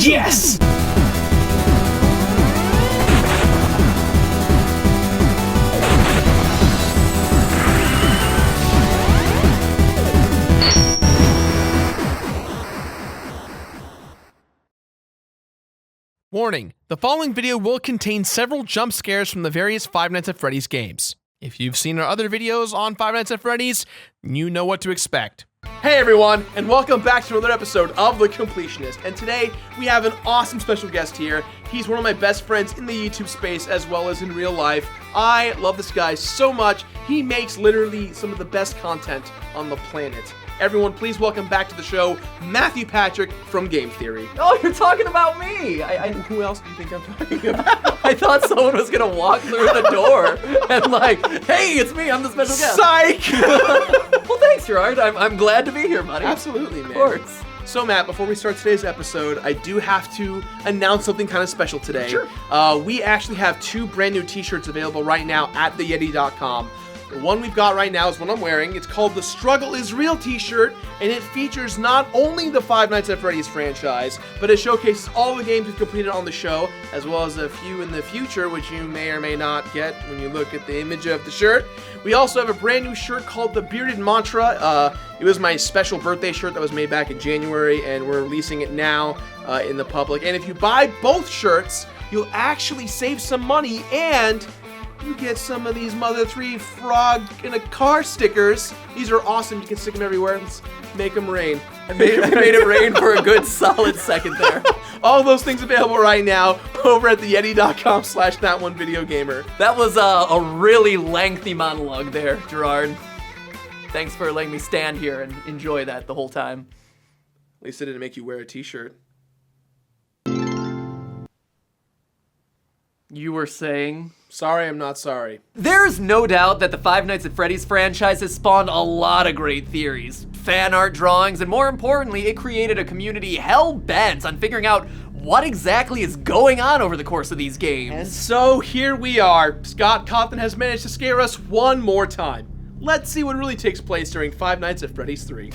Yes! Warning, the following video will contain several jump scares from the various Five Nights at Freddy's games. If you've seen our other videos on Five Nights at Freddy's, you know what to expect. Hey everyone, and welcome back to another episode of The Completionist. And today, we have an awesome special guest here. He's one of my best friends in the YouTube space as well as in real life. I love this guy so much. He makes literally some of the best content on the planet. Everyone, please welcome back to the show, Matthew Patrick from Game Theory. Oh, you're talking about me! Who else do you think I'm talking about? I thought someone was gonna walk through the door and like, hey, it's me, I'm the special guest. Psych! Well, thanks, Gerard. I'm glad to be here, buddy. Absolutely, man. Of course. So, Matt, before we start today's episode, I do have to announce something kind of special today. Sure. We actually have two brand new t-shirts available right now at theyeti.com. The one we've got right now is what I'm wearing. It's called the Struggle is Real t-shirt, and it features not only the Five Nights at Freddy's franchise, but it showcases all the games we've completed on the show, as well as a few in the future, which you may or may not get when you look at the image of the shirt. We also have a brand new shirt called the Bearded Mantra. It was my special birthday shirt that was made back in January, and we're releasing it now in the public. And if you buy both shirts, you'll actually save some money, and you get some of these Mother 3 frog in a car stickers. These are awesome. You can stick them everywhere. Let's make them rain. I made it rain for a good solid second there. All those things available right now over at theyeti.com/thatonevideogamer. That was a really lengthy monologue there, Gerard. Thanks for letting me stand here and enjoy that the whole time. At least it didn't make you wear a t-shirt. You were saying? Sorry, I'm not sorry. There's no doubt that the Five Nights at Freddy's franchise has spawned a lot of great theories, fan art drawings, and more importantly, it created a community hell-bent on figuring out what exactly is going on over the course of these games. And so here we are. Scott Cawthon has managed to scare us one more time. Let's see what really takes place during Five Nights at Freddy's 3.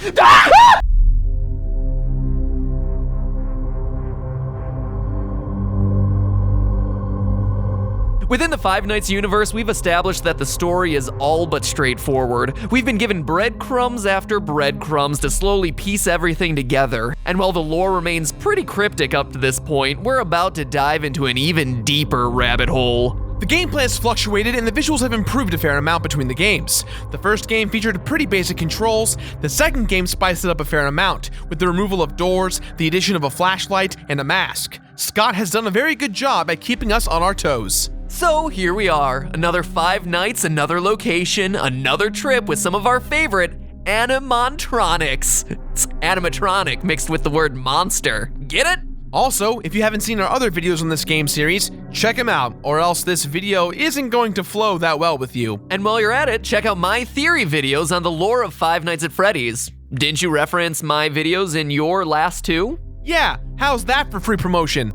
Within the Five Nights universe, we've established that the story is all but straightforward. We've been given breadcrumbs after breadcrumbs to slowly piece everything together. And while the lore remains pretty cryptic up to this point, we're about to dive into an even deeper rabbit hole. The gameplay has fluctuated and the visuals have improved a fair amount between the games. The first game featured pretty basic controls, the second game spiced it up a fair amount, with the removal of doors, the addition of a flashlight, and a mask. Scott has done a very good job at keeping us on our toes. So here we are, another 5 nights, another location, another trip with some of our favorite animatronics. It's animatronic mixed with the word monster. Get it? Also, if you haven't seen our other videos on this game series, check them out, or else this video isn't going to flow that well with you. And while you're at it, check out my theory videos on the lore of Five Nights at Freddy's. Didn't you reference my videos in your last two? Yeah, how's that for free promotion?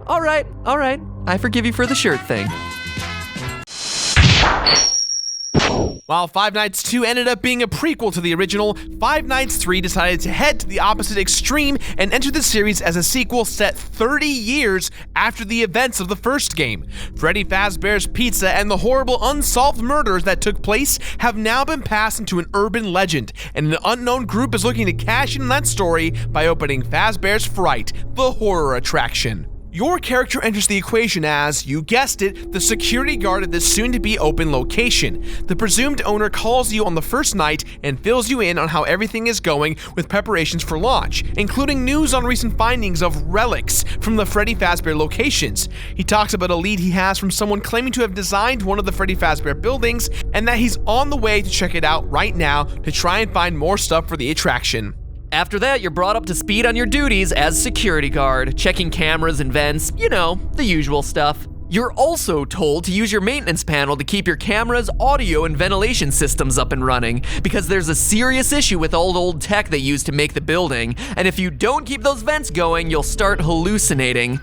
All right. I forgive you for the shirt thing. While Five Nights 2 ended up being a prequel to the original, Five Nights 3 decided to head to the opposite extreme and enter the series as a sequel set 30 years after the events of the first game. Freddy Fazbear's Pizza and the horrible unsolved murders that took place have now been passed into an urban legend, and an unknown group is looking to cash in on that story by opening Fazbear's Fright, the horror attraction. Your character enters the equation as, you guessed it, the security guard at this soon-to-be open location. The presumed owner calls you on the first night and fills you in on how everything is going with preparations for launch, including news on recent findings of relics from the Freddy Fazbear locations. He talks about a lead he has from someone claiming to have designed one of the Freddy Fazbear buildings, and that he's on the way to check it out right now to try and find more stuff for the attraction. After that, you're brought up to speed on your duties as security guard, checking cameras and vents, you know, the usual stuff. You're also told to use your maintenance panel to keep your cameras, audio, and ventilation systems up and running, because there's a serious issue with old tech they used to make the building, and if you don't keep those vents going, you'll start hallucinating.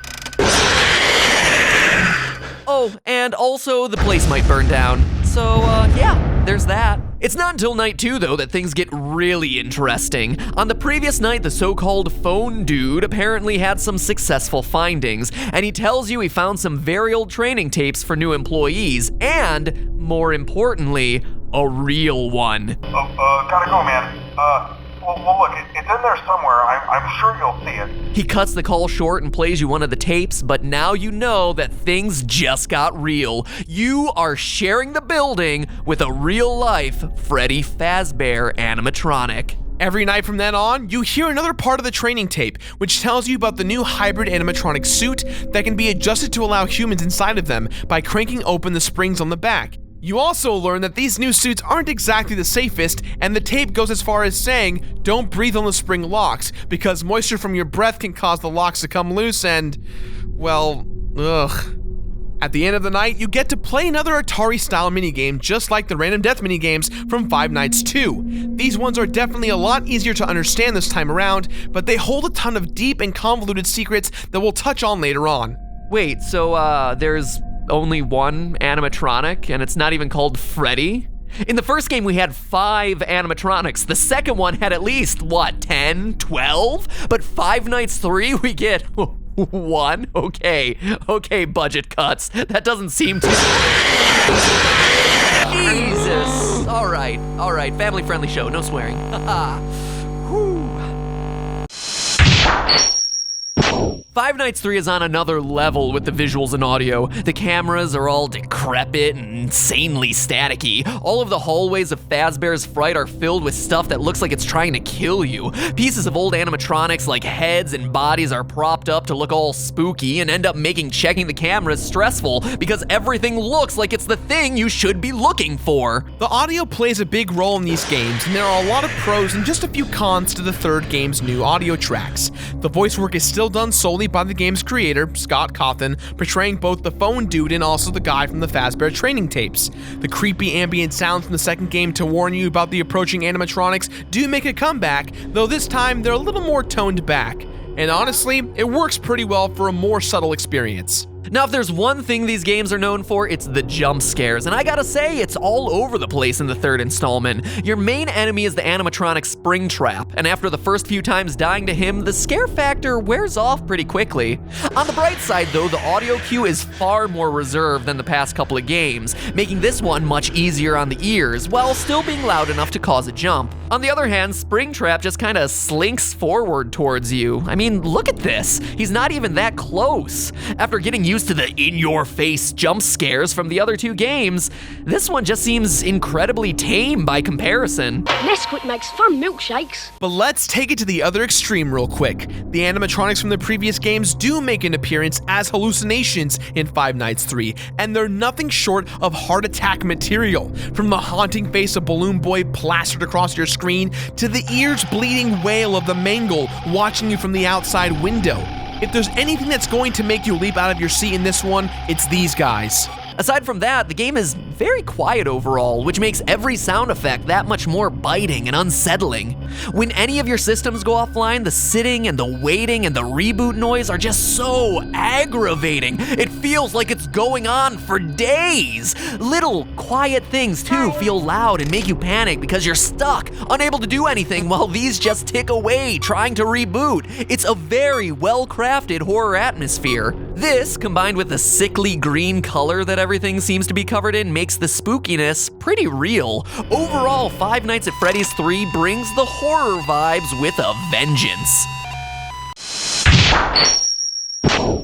Oh, and also the place might burn down. So, yeah, there's that. It's not until night 2, though, that things get really interesting. On the previous night, the so-called phone dude apparently had some successful findings, and he tells you he found some very old training tapes for new employees, and, more importantly, a real one. Gotta go, man. Well, look, it's in there somewhere. I'm sure you'll see it. He cuts the call short and plays you one of the tapes, but now you know that things just got real. You are sharing the building with a real-life Freddy Fazbear animatronic. Every night from then on, you hear another part of the training tape, which tells you about the new hybrid animatronic suit that can be adjusted to allow humans inside of them by cranking open the springs on the back. You also learn that these new suits aren't exactly the safest, and the tape goes as far as saying, don't breathe on the spring locks, because moisture from your breath can cause the locks to come loose and, well, ugh. At the end of the night, you get to play another Atari-style minigame just like the random death minigames from Five Nights 2. These ones are definitely a lot easier to understand this time around, but they hold a ton of deep and convoluted secrets that we'll touch on later on. Wait, so there's only one animatronic, and it's not even called Freddy? In the first game, we had 5 animatronics. The second one had at least, 10, 12? But Five Nights 3, we get 1? Okay, budget cuts. That doesn't seem to... Jesus! All right, family-friendly show, no swearing. Whew. Five Nights 3 is on another level with the visuals and audio. The cameras are all decrepit and insanely staticky. All of the hallways of Fazbear's Fright are filled with stuff that looks like it's trying to kill you. Pieces of old animatronics like heads and bodies are propped up to look all spooky and end up making checking the cameras stressful because everything looks like it's the thing you should be looking for. The audio plays a big role in these games, and there are a lot of pros and just a few cons to the third game's new audio tracks. The voice work is still done solely by the game's creator, Scott Cawthon, portraying both the phone dude and also the guy from the Fazbear training tapes. The creepy ambient sounds from the second game to warn you about the approaching animatronics do make a comeback, though this time they're a little more toned back. And honestly, it works pretty well for a more subtle experience. Now, if there's one thing these games are known for, it's the jump scares, and I gotta say, it's all over the place in the third installment. Your main enemy is the animatronic Springtrap, and after the first few times dying to him, the scare factor wears off pretty quickly. On the bright side, though, the audio cue is far more reserved than the past couple of games, making this one much easier on the ears, while still being loud enough to cause a jump. On the other hand, Springtrap just kinda slinks forward towards you. I mean, look at this. He's not even that close. After getting used to the in-your-face jump scares from the other 2 games, this one just seems incredibly tame by comparison. Nesquik makes fun milkshakes. But let's take it to the other extreme real quick. The animatronics from the previous games do make an appearance as hallucinations in Five Nights 3, and they're nothing short of heart attack material. From the haunting face of Balloon Boy plastered across your screen to the ears bleeding wail of the Mangle watching you from the outside window. If there's anything that's going to make you leap out of your seat in this one, it's these guys. Aside from that, the game is very quiet overall, which makes every sound effect that much more biting and unsettling. When any of your systems go offline, the sitting and the waiting and the reboot noise are just so aggravating. It feels like it's going on for days. Little quiet things too feel loud and make you panic because you're stuck, unable to do anything while these just tick away trying to reboot. It's a very well-crafted horror atmosphere. This, combined with the sickly green color that everything seems to be covered in, makes the spookiness pretty real. Overall, Five Nights at Freddy's 3 brings the horror vibes with a vengeance.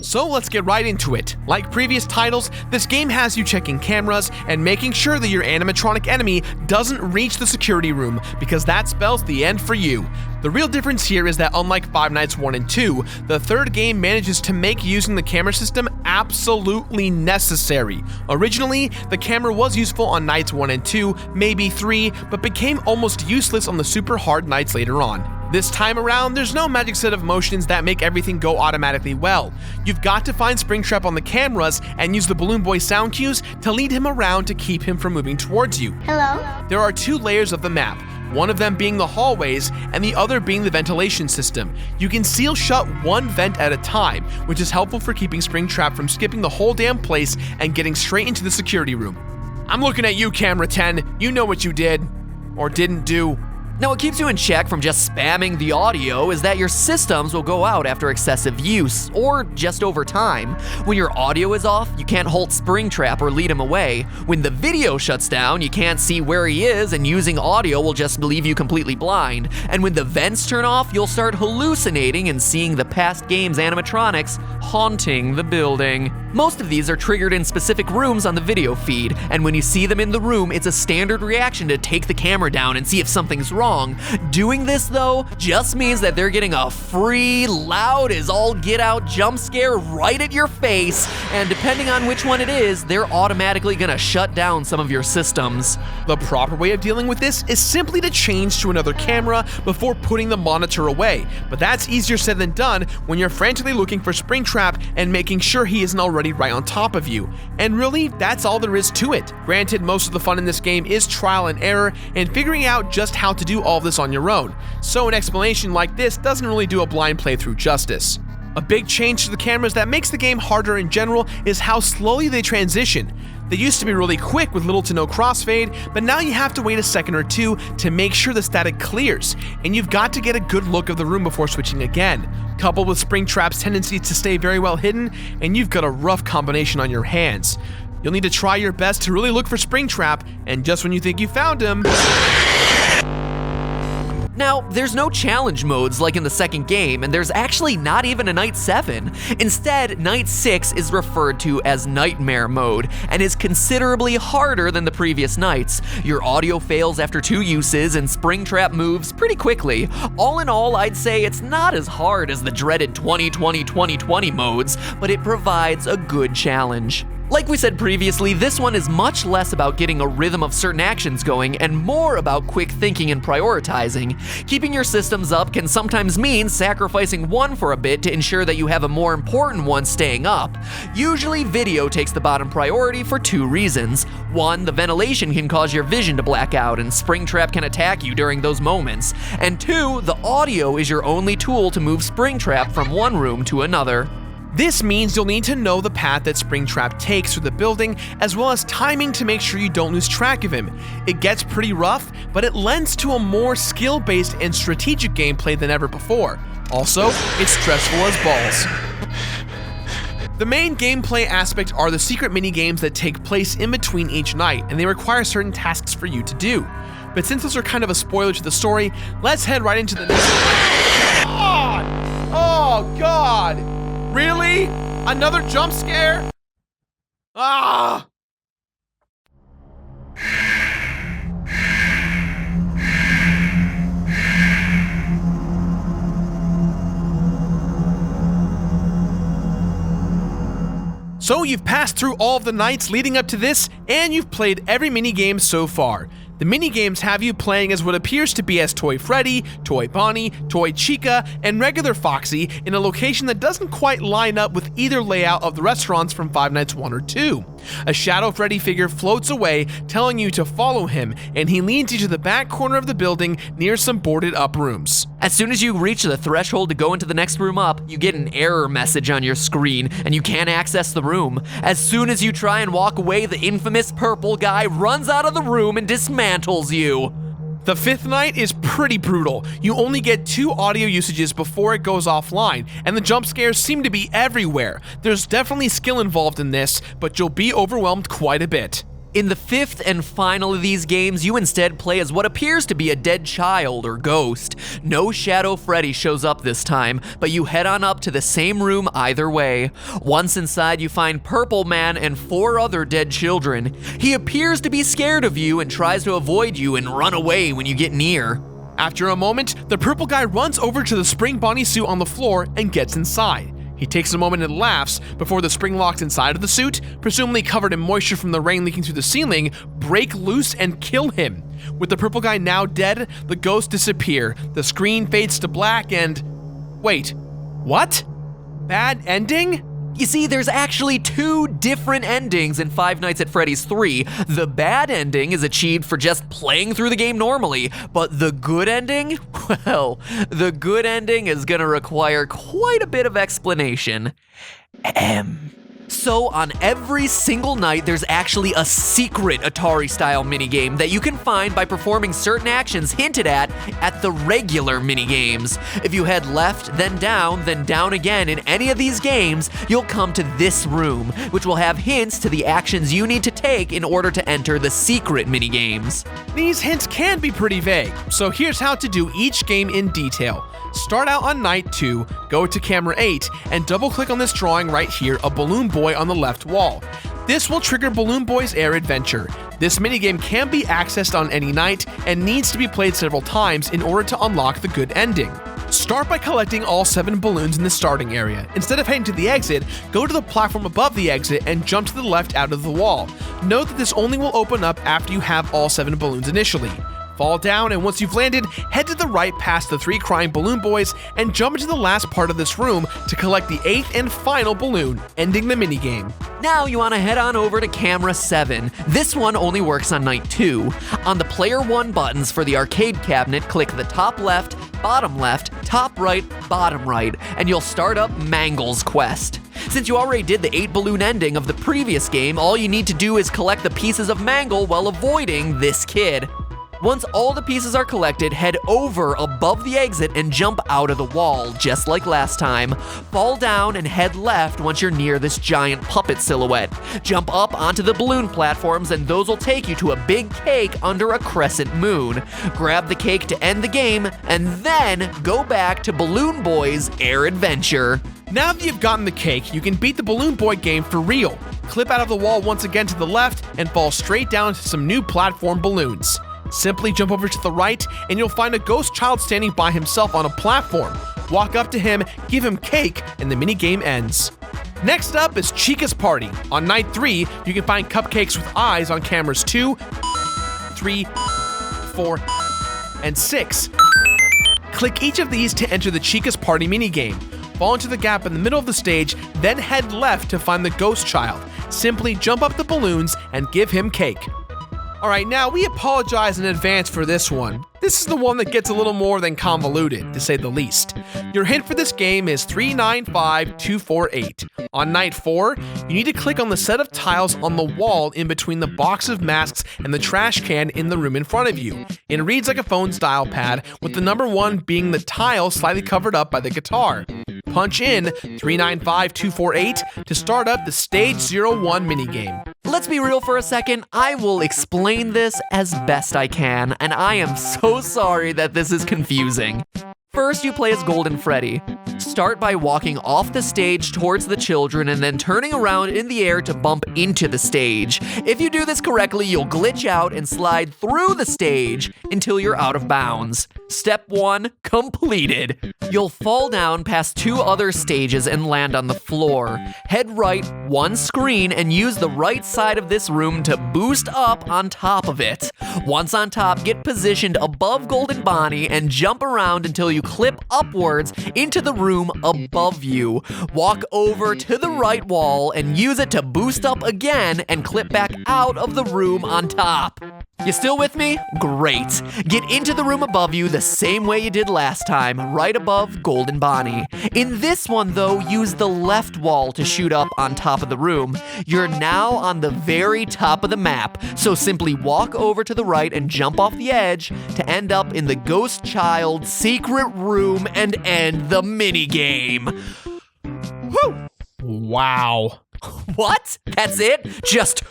So let's get right into it. Like previous titles, this game has you checking cameras and making sure that your animatronic enemy doesn't reach the security room, because that spells the end for you. The real difference here is that unlike Five Nights 1 and 2, the third game manages to make using the camera system absolutely necessary. Originally, the camera was useful on Nights 1 and 2, maybe 3, but became almost useless on the super hard nights later on. This time around, there's no magic set of motions that make everything go automatically well. You've got to find Springtrap on the cameras and use the Balloon Boy sound cues to lead him around to keep him from moving towards you. Hello? There are 2 layers of the map, one of them being the hallways and the other being the ventilation system. You can seal shut one vent at a time, which is helpful for keeping Springtrap from skipping the whole damn place and getting straight into the security room. I'm looking at you, Camera 10. You know what you did. or didn't do. Now, what keeps you in check from just spamming the audio is that your systems will go out after excessive use, or just over time. When your audio is off, you can't halt Springtrap or lead him away. When the video shuts down, you can't see where he is, and using audio will just leave you completely blind. And when the vents turn off, you'll start hallucinating and seeing the past game's animatronics haunting the building. Most of these are triggered in specific rooms on the video feed, and when you see them in the room, it's a standard reaction to take the camera down and see if something's wrong. Doing this, though, just means that they're getting a free, loud as all get out jump scare right at your face, and depending on which one it is, they're automatically gonna shut down some of your systems. The proper way of dealing with this is simply to change to another camera before putting the monitor away, but that's easier said than done when you're frantically looking for Springtrap and making sure he isn't already right on top of you. And really, that's all there is to it. Granted, most of the fun in this game is trial and error and figuring out just how to do all of this on your own, so an explanation like this doesn't really do a blind playthrough justice. A big change to the cameras that makes the game harder in general is how slowly they transition. They used to be really quick with little to no crossfade, but now you have to wait a second or two to make sure the static clears, and you've got to get a good look of the room before switching again. Coupled with Springtrap's tendency to stay very well hidden, and you've got a rough combination on your hands. You'll need to try your best to really look for Springtrap, and just when you think you found him... Now, there's no challenge modes like in the second game, and there's actually not even a Night 7. Instead, Night 6 is referred to as Nightmare mode, and is considerably harder than the previous nights. Your audio fails after 2 uses, and Springtrap moves pretty quickly. All in all, I'd say it's not as hard as the dreaded 2020-2020 modes, but it provides a good challenge. Like we said previously, this one is much less about getting a rhythm of certain actions going and more about quick thinking and prioritizing. Keeping your systems up can sometimes mean sacrificing one for a bit to ensure that you have a more important one staying up. Usually, video takes the bottom priority for 2 reasons. 1, the ventilation can cause your vision to black out and Springtrap can attack you during those moments. And 2, the audio is your only tool to move Springtrap from one room to another. This means you'll need to know the path that Springtrap takes through the building, as well as timing to make sure you don't lose track of him. It gets pretty rough, but it lends to a more skill-based and strategic gameplay than ever before. Also, it's stressful as balls. The main gameplay aspect are the secret mini-games that take place in between each night, and they require certain tasks for you to do. But since those are kind of a spoiler to the story, let's head right into the next one. Oh God! Really? Another jump scare? Ah! So you've passed through all of the nights leading up to this, and you've played every minigame so far. The minigames have you playing as what appears to be as Toy Freddy, Toy Bonnie, Toy Chica, and regular Foxy in a location that doesn't quite line up with either layout of the restaurants from Five Nights 1 or 2. A shadow Freddy figure floats away, telling you to follow him, and he leads you to the back corner of the building near some boarded up rooms. As soon as you reach the threshold to go into the next room up, you get an error message on your screen, and you can't access the room. As soon as you try and walk away, the infamous purple guy runs out of the room and dismantles you. The 5th night is pretty brutal. You only get 2 audio usages before it goes offline, and the jump scares seem to be everywhere. There's definitely skill involved in this, but you'll be overwhelmed quite a bit. In the 5th and final of these games, you instead play as what appears to be a dead child or ghost. No Shadow Freddy shows up this time, but you head on up to the same room either way. Once inside, you find Purple Man and 4 other dead children. He appears to be scared of you and tries to avoid you and run away when you get near. After a moment, the purple guy runs over to the Spring Bonnie suit on the floor and gets inside. He takes a moment and laughs before the spring locks inside of the suit, presumably covered in moisture from the rain leaking through the ceiling, break loose and kill him. With the purple guy now dead, the ghosts disappear, the screen fades to black and... Wait, what? Bad ending? You see, there's actually 2 different endings in Five Nights at Freddy's 3. The bad ending is achieved for just playing through the game normally, but the good ending? Well, the good ending is gonna require quite a bit of explanation. So on every single night, there's actually a secret Atari-style minigame that you can find by performing certain actions hinted at the regular minigames. If you head left, then down again in any of these games, you'll come to this room, which will have hints to the actions you need to take in order to enter the secret minigames. These hints can be pretty vague, so here's how to do each game in detail. Start out on night 2, go to camera 8, and double-click on this drawing right here, a balloon boy on the left wall. This will trigger Balloon Boy's air adventure. This minigame can be accessed on any night and needs to be played several times in order to unlock the good ending. Start by collecting all 7 balloons in the starting area. Instead of heading to the exit, go to the platform above the exit and jump to the left out of the wall. Note that this only will open up after you have all 7 balloons initially. Fall down, and once you've landed, head to the right past the 3 crying balloon boys and jump into the last part of this room to collect the 8th and final balloon, ending the minigame. Now you want to head on over to camera 7. This one only works on night 2. On the player 1 buttons for the arcade cabinet, click the top left, top right, bottom right, and you'll start up Mangle's quest. Since you already did the 8 balloon ending of the previous game, all you need to do is collect the pieces of Mangle while avoiding this kid. Once all the pieces are collected, head over above the exit and jump out of the wall, just like last time. Fall down and head left once you're near this giant puppet silhouette. Jump up onto the balloon platforms and those will take you to a big cake under a crescent moon. Grab the cake to end the game, and then go back to Balloon Boy's air adventure. Now that you've gotten the cake, you can beat the Balloon Boy game for real. Clip out of the wall once again to the left and fall straight down to some new platform balloons. Simply jump over to the right and you'll find a ghost child standing by himself on a platform. Walk up to him, give him cake, and the minigame ends. Next up is Chica's Party. On night 3, you can find cupcakes with eyes on cameras 2, 3, 4, and 6. Click each of these to enter the Chica's Party minigame. Fall into the gap in the middle of the stage, then head left to find the ghost child. Simply jump up the balloons and give him cake. Alright, now we apologize in advance for this one. This is the one that gets a little more than convoluted, to say the least. Your hint for this game is 395248. On night 4, you need to click on the set of tiles on the wall in between the box of masks and the trash can in the room in front of you. It reads like a phone's dial pad, with the number 1 being the tile slightly covered up by the guitar. Punch in 395248 to start up the Stage 01 minigame. Let's be real for a second. I will explain this as best I can, and I am so sorry that this is confusing. First, you play as Golden Freddy. Start by walking off the stage towards the children and then turning around in the air to bump into the stage. If you do this correctly, you'll glitch out and slide through the stage until you're out of bounds. Step 1 completed. You'll fall down past 2 other stages and land on the floor. Head right 1 screen and use the right side of this room to boost up on top of it. Once on top, get positioned above Golden Bonnie and jump around until you clip upwards into the room above you. Walk over to the right wall and use it to boost up again and clip back out of the room on top. You still with me? Great. Get into the room above you the same way you did last time, right above Golden Bonnie. In this one though, use the left wall to shoot up on top of the room. You're now on the very top of the map, so simply walk over to the right and jump off the edge to end up in the Ghost Child secret room and end the minigame. Whew! Wow. What? That's it? Just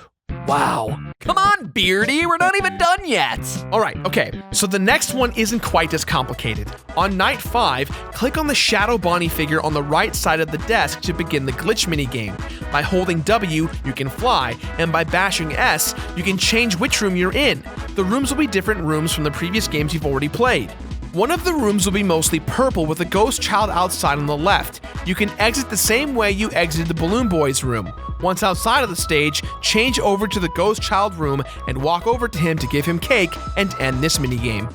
wow. Come on, Beardy, we're not even done yet. Alright, okay, so the next one isn't quite as complicated. On night 5, click on the Shadow Bonnie figure on the right side of the desk to begin the Glitch Minigame. By holding W, you can fly, and by bashing S, you can change which room you're in. The rooms will be different rooms from the previous games you've already played. One of the rooms will be mostly purple with a ghost child outside on the left. You can exit the same way you exited the Balloon Boys room. Once outside of the stage, change over to the ghost child room and walk over to him to give him cake and end this minigame.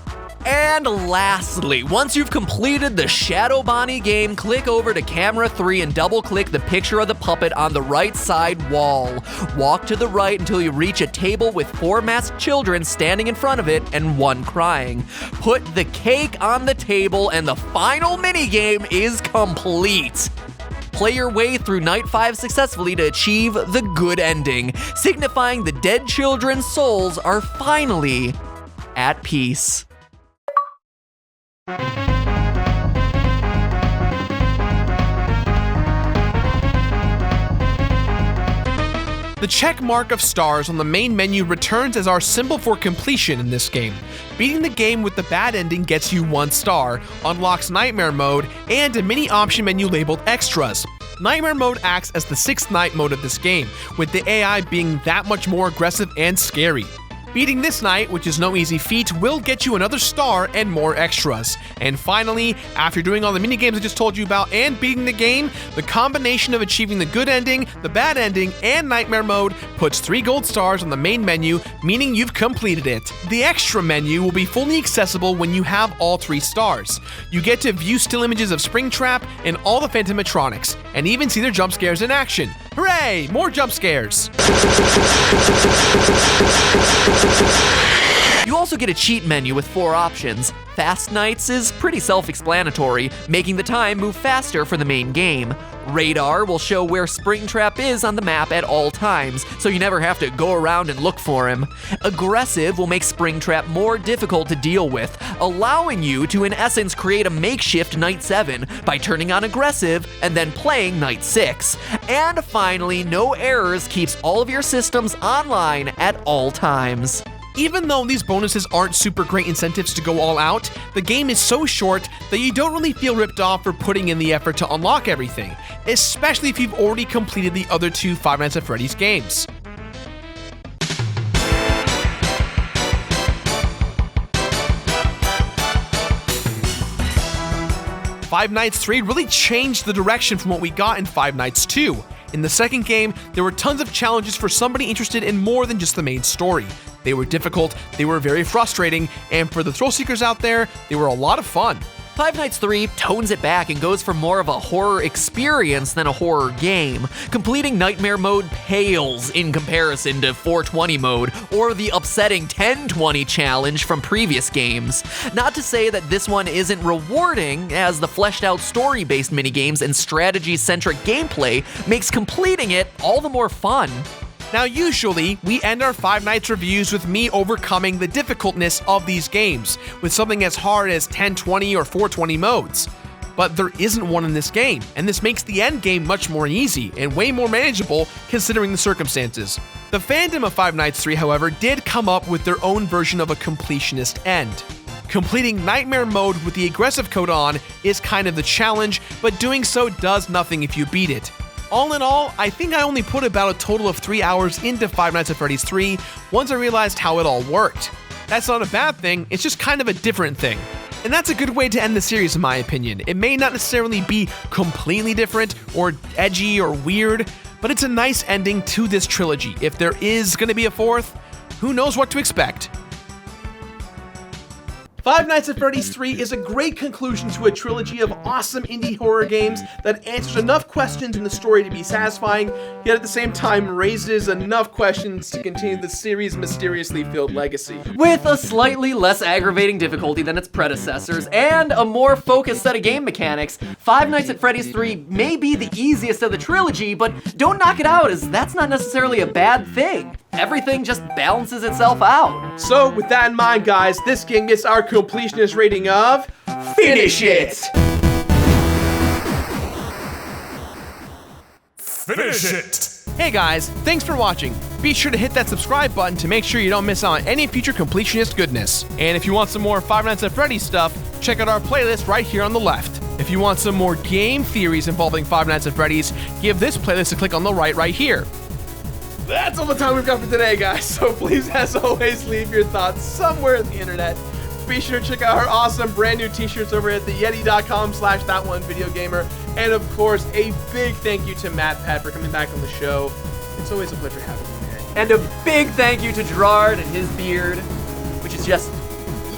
And lastly, once you've completed the Shadow Bonnie game, click over to camera 3 and double-click the picture of the puppet on the right side wall. Walk to the right until you reach a table with 4 masked children standing in front of it and 1 crying. Put the cake on the table and the final minigame is complete. play your way through Night 5 successfully to achieve the good ending, signifying the dead children's souls are finally at peace. The check mark of stars on the main menu returns as our symbol for completion in this game. Beating the game with the bad ending gets you 1 star, unlocks Nightmare Mode, and a mini option menu labeled Extras. Nightmare Mode acts as the 6th night mode of this game, with the AI being that much more aggressive and scary. Beating this night, which is no easy feat, will get you another star and more extras. And finally, after doing all the minigames I just told you about and beating the game, the combination of achieving the good ending, the bad ending, and Nightmare Mode puts 3 gold stars on the main menu, meaning you've completed it. The extra menu will be fully accessible when you have all 3 stars. You get to view still images of Springtrap and all the animatronics, and even see their jump scares in action. Hooray! More jump scares! You also get a cheat menu with 4 options. Fast Nights is pretty self-explanatory, making the time move faster for the main game. Radar will show where Springtrap is on the map at all times, so you never have to go around and look for him. Aggressive will make Springtrap more difficult to deal with, allowing you to in essence create a makeshift Night 7 by turning on Aggressive and then playing Night 6. And finally, No Errors keeps all of your systems online at all times. Even though these bonuses aren't super great incentives to go all out, the game is so short that you don't really feel ripped off for putting in the effort to unlock everything, especially if you've already completed the other 2 Five Nights at Freddy's games. Five Nights 3 really changed the direction from what we got in Five Nights 2. In the second game, there were tons of challenges for somebody interested in more than just the main story. They were difficult, they were very frustrating, and for the thrill seekers out there, they were a lot of fun. Five Nights 3 tones it back and goes for more of a horror experience than a horror game. Completing Nightmare Mode pales in comparison to 420 mode or the upsetting 1020 challenge from previous games. Not to say that this one isn't rewarding, as the fleshed out story-based minigames and strategy-centric gameplay makes completing it all the more fun. Now usually, we end our Five Nights reviews with me overcoming the difficultness of these games, with something as hard as 1020 or 420 modes. But there isn't one in this game, and this makes the end game much more easy and way more manageable considering the circumstances. The fandom of Five Nights 3, however, did come up with their own version of a completionist end. Completing Nightmare Mode with the aggressive code on is kind of the challenge, but doing so does nothing if you beat it. All in all, I think I only put about a total of 3 hours into Five Nights at Freddy's 3 once I realized how it all worked. That's not a bad thing, it's just kind of a different thing. And that's a good way to end the series in my opinion. It may not necessarily be completely different or edgy or weird, but it's a nice ending to this trilogy. If there is going to be a 4th, who knows what to expect. Five Nights at Freddy's 3 is a great conclusion to a trilogy of awesome indie horror games that answers enough questions in the story to be satisfying, yet at the same time raises enough questions to continue the series' mysteriously filled legacy. With a slightly less aggravating difficulty than its predecessors and a more focused set of game mechanics, Five Nights at Freddy's 3 may be the easiest of the trilogy, but don't knock it out, as that's not necessarily a bad thing. Everything just balances itself out. So with that in mind, guys, this game gets our completionist rating of Finish It! Finish it! Hey guys, thanks for watching. Be sure to hit that subscribe button to make sure you don't miss out on any future completionist goodness. And if you want some more Five Nights at Freddy's stuff, check out our playlist right here on the left. If you want some more game theories involving Five Nights at Freddy's, give this playlist a click on the right here. That's all the time we've got for today, guys, so please, as always, leave your thoughts somewhere on the internet. Be sure to check out our awesome brand new t-shirts over at theyeti.com/thatonevideogamer. And of course, a big thank you to MatPat for coming back on the show. It's always a pleasure having you, man. And a big thank you to Gerard and his beard, which is just,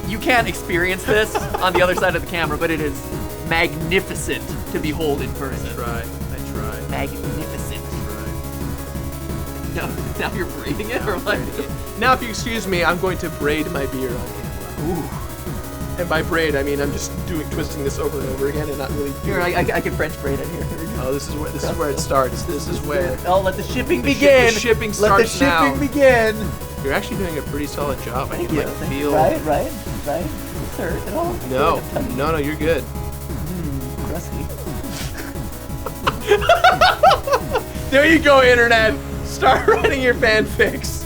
you can't experience this on the other side of the camera, but it is magnificent to behold in person. I try. Magnificent. Now you're braiding it, or like? Now, if you excuse me, I'm going to braid my beard on camera. Ooh. And by braid, I mean I'm just twisting this over and over again and not really. Here, I can French braid it here. Oh, this is where it starts. This is where. Oh, let the shipping begin. The shipping Let starts the shipping begin. You're actually doing a pretty solid job. I Thank can you. like feel. Right. Sir, at all? No, you're good. Crusty. There you go, internet. Start writing your fanfics.